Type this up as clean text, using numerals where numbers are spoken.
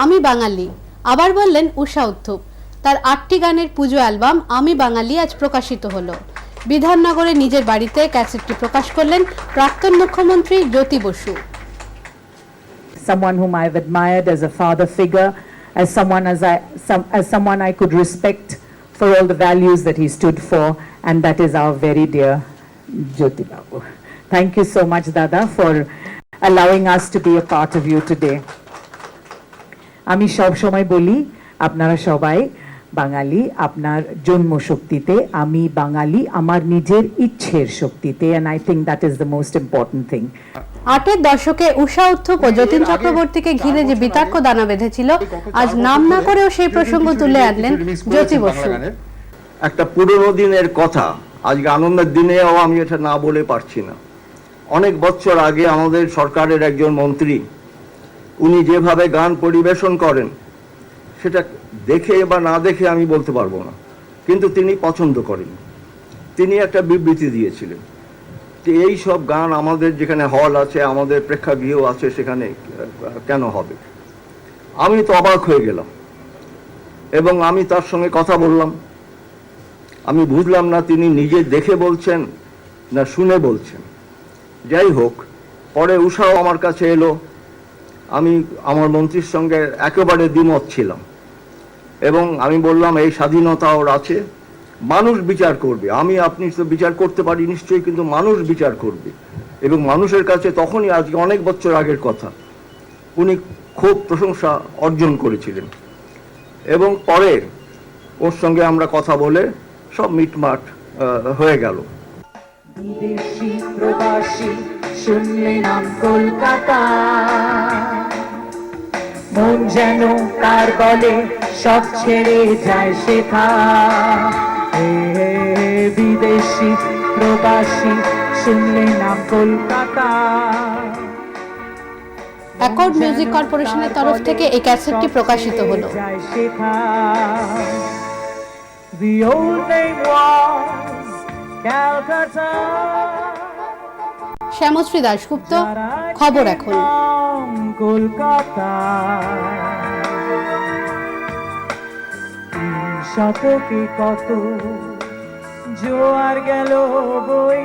আমি বাঙালি। আবার বললেন উষা উত্থুপ। তার 8টি গানের পুজো অ্যালবাম আমি বাঙালি আজ প্রকাশিত হলো। বিধাননগরে নিজের বাড়িতে ক্যাসেটটি প্রকাশ করলেন প্রাক্তন মুখ্যমন্ত্রী Jyoti Basu. Someone whom I've admired as a father figure, as someone I could respect for all the values that he stood for, and that is our very dear Jyoti Babu. Thank you so much, Dada, for allowing us to be a part of you today. আমি সব সময় বলি আপনারা সবাই বাঙালি, আপনার জন্ম শক্তিতে, আমি বাঙালি আমার নিজের ইচ্ছের শক্তিতে, and I think that is the most important thing. 8-এর দশকে উষা উত্থুপ ও যতীন চক্রবর্তীকে ঘিরে যে বিতর্ক দানা বেঁধেছিল, আজ নাম না করেও সেই প্রসঙ্গ তুলে আনলেন জ্যোতি বসু। একটা পুরনো দিনের কথা আজকে আনন্দের দিনেও আমি এটা না বলে পারছি না। অনেক বছর আগে আমাদের সরকারের একজন মন্ত্রী, উনি যেভাবে গান পরিবেশন করেন সেটা দেখে বা না দেখে আমি বলতে পারবো না, কিন্তু তিনি পছন্দ করেন। তিনি একটা বিবৃতি দিয়েছিলেন যে এই সব গান আমাদের যেখানে হল আছে, আমাদের প্রেক্ষাগৃহ আছে, সেখানে কেন হবে। আমি তো অবাক হয়ে গেলাম এবং আমি তার সঙ্গে কথা বললাম। আমি বুঝলাম না তিনি নিজে দেখে বলছেন না শুনে বলছেন। যাই হোক, পরে উষাও আমার কাছে এলো। আমি আমার মন্ত্রীর সঙ্গে একেবারে দ্বিমত ছিলাম এবং আমি বললাম এই স্বাধীনতা ওর আছে, মানুষ বিচার করবে। আমি আপনি তো বিচার করতে পারি নিশ্চয়ই, কিন্তু মানুষ বিচার করবে। এবং মানুষের কাছে তখনই, আজকে অনেক বছর আগের কথা, উনি খুব প্রশংসা অর্জন করেছিলেন। এবং পরে ওর সঙ্গে আমরা কথা বলে সব মিটমাট হয়ে গেল। বিদেশি প্রবাসী শুনলে নাম কলকাতা, মন যেন তার বলে সব ছেড়ে যায় সেথা। বিদেশি প্রবাসী শুনলে নাম কলকাতা। অ্যাকর্ড মিউজিক কর্পোরেশনের তরফ থেকে এই ক্যাসেটটি প্রকাশিত হলো। The old name was Calcutta. Shyamashree Dasgupta, খবর এখন। কলকাতা শতকে কত জোয়ার গেল বই।